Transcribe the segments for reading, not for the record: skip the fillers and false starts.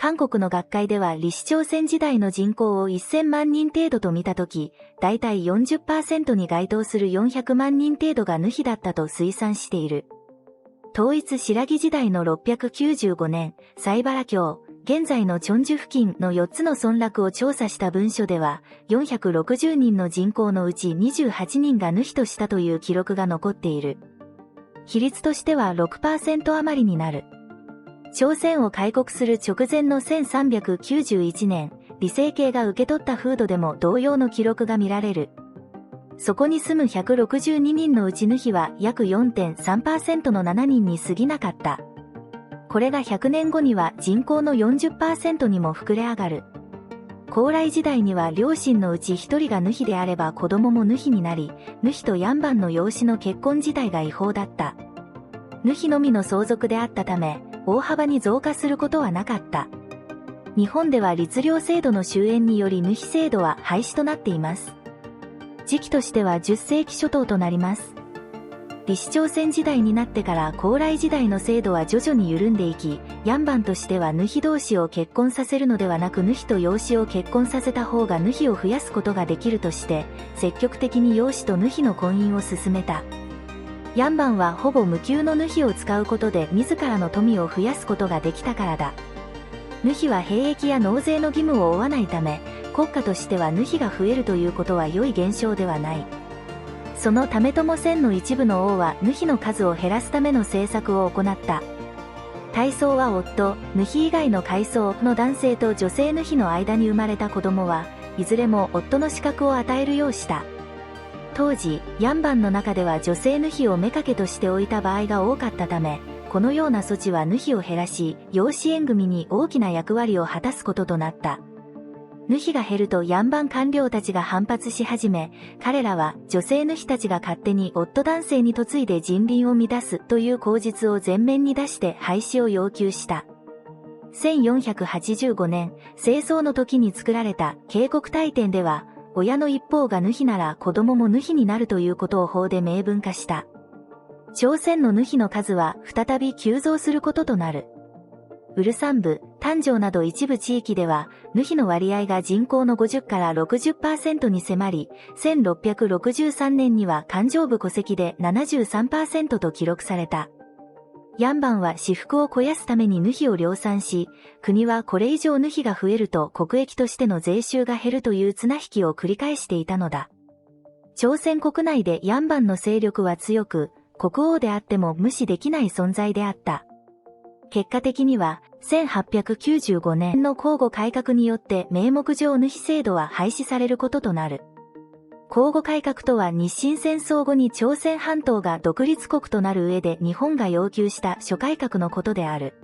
韓国の学会では李氏朝鮮時代の人口を1000万人程度と見たとき、だいたい 40% に該当する400万人程度がヌヒだったと推算している。統一新羅時代の695年、西原京、現在のチョンジュ付近の4つの村落を調査した文書では、460人の人口のうち28人がヌヒとしたという記録が残っている。比率としては 6% 余りになる。朝鮮を開国する直前の1391年、李成桂が受け取った風土でも同様の記録が見られる。そこに住む162人のうちヌヒは約 4.3% の7人に過ぎなかった。これが100年後には人口の 40% にも膨れ上がる。高麗時代には両親のうち1人がヌヒであれば子供もヌヒになり、ヌヒとヤンバンの養子の結婚自体が違法だった。ヌヒのみの相続であったため、大幅に増加することはなかった。日本では律令制度の終焉によりヌヒ制度は廃止となっています。時期としては10世紀初頭となります。李氏朝鮮時代になってから高麗時代の制度は徐々に緩んでいき、ヤンバンとしてはヌヒ同士を結婚させるのではなくヌヒと養子を結婚させた方がヌヒを増やすことができるとして、積極的に養子とヌヒの婚姻を進めた。ヤンバンはほぼ無給のヌヒを使うことで自らの富を増やすことができたからだ。ヌヒは兵役や納税の義務を負わないため、国家としてはヌヒが増えるということは良い現象ではない。そのためとも千の一部の王はヌヒの数を減らすための政策を行った。大宗は夫、ヌヒ以外の階層の男性と女性ヌヒの間に生まれた子供はいずれも夫の資格を与えるようした。当時、ヤンバンの中では女性ヌヒを妾として置いた場合が多かったため、このような措置はヌヒを減らし、養子縁組に大きな役割を果たすこととなった。ヌヒが減るとヤンバン官僚たちが反発し始め、彼らは女性ヌヒたちが勝手に夫男性に嫁いで人倫を乱すという口実を前面に出して廃止を要求した。1485年、政争の時に作られた警告大典では、親の一方がヌヒなら子供もヌヒになるということを法で明文化した。朝鮮のヌヒの数は再び急増することとなる。ウルサン部、丹上など一部地域では、ヌヒの割合が人口の50から 60% に迫り、1663年には環状部戸籍で 73% と記録された。ヤンバンは私腹を肥やすためにヌヒを量産し、国はこれ以上ヌヒが増えると国益としての税収が減るという綱引きを繰り返していたのだ。朝鮮国内でヤンバンの勢力は強く、国王であっても無視できない存在であった。結果的には、1895年の公護改革によって名目上ヌヒ制度は廃止されることとなる。公護改革とは日清戦争後に朝鮮半島が独立国となる上で日本が要求した諸改革のことである。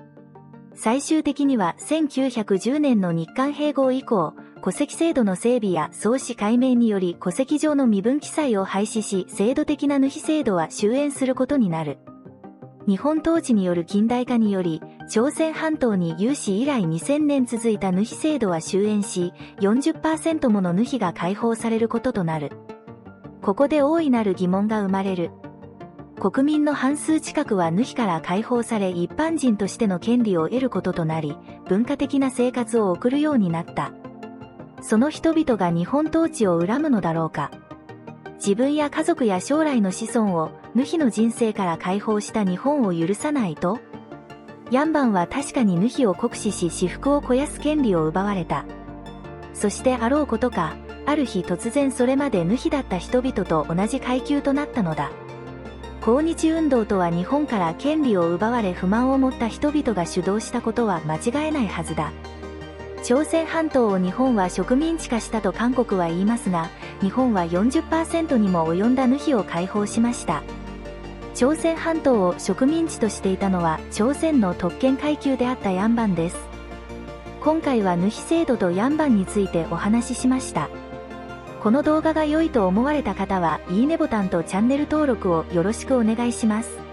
最終的には1910年の日韓併合以降、戸籍制度の整備や創始改名により戸籍上の身分記載を廃止し制度的なヌヒ制度は終焉することになる。日本統治による近代化により、朝鮮半島に有史以来2000年続いたヌヒ制度は終焉し、40% ものヌヒが解放されることとなる。ここで大いなる疑問が生まれる。国民の半数近くはヌヒから解放され一般人としての権利を得ることとなり、文化的な生活を送るようになった。その人々が日本統治を恨むのだろうか。自分や家族や将来の子孫をヌヒの人生から解放した日本を許さないと？ヤンバンは確かにヌヒを酷使し私腹を肥やす権利を奪われた。そしてあろうことか、ある日突然それまでヌヒだった人々と同じ階級となったのだ。抗日運動とは日本から権利を奪われ不満を持った人々が主導したことは間違えないはずだ。朝鮮半島を日本は植民地化したと韓国は言いますが、日本は 40% にも及んだヌヒを解放しました。朝鮮半島を植民地としていたのは朝鮮の特権階級であったヤンバンです。今回はヌヒ制度とヤンバンについてお話ししました。この動画が良いと思われた方は、いいねボタンとチャンネル登録をよろしくお願いします。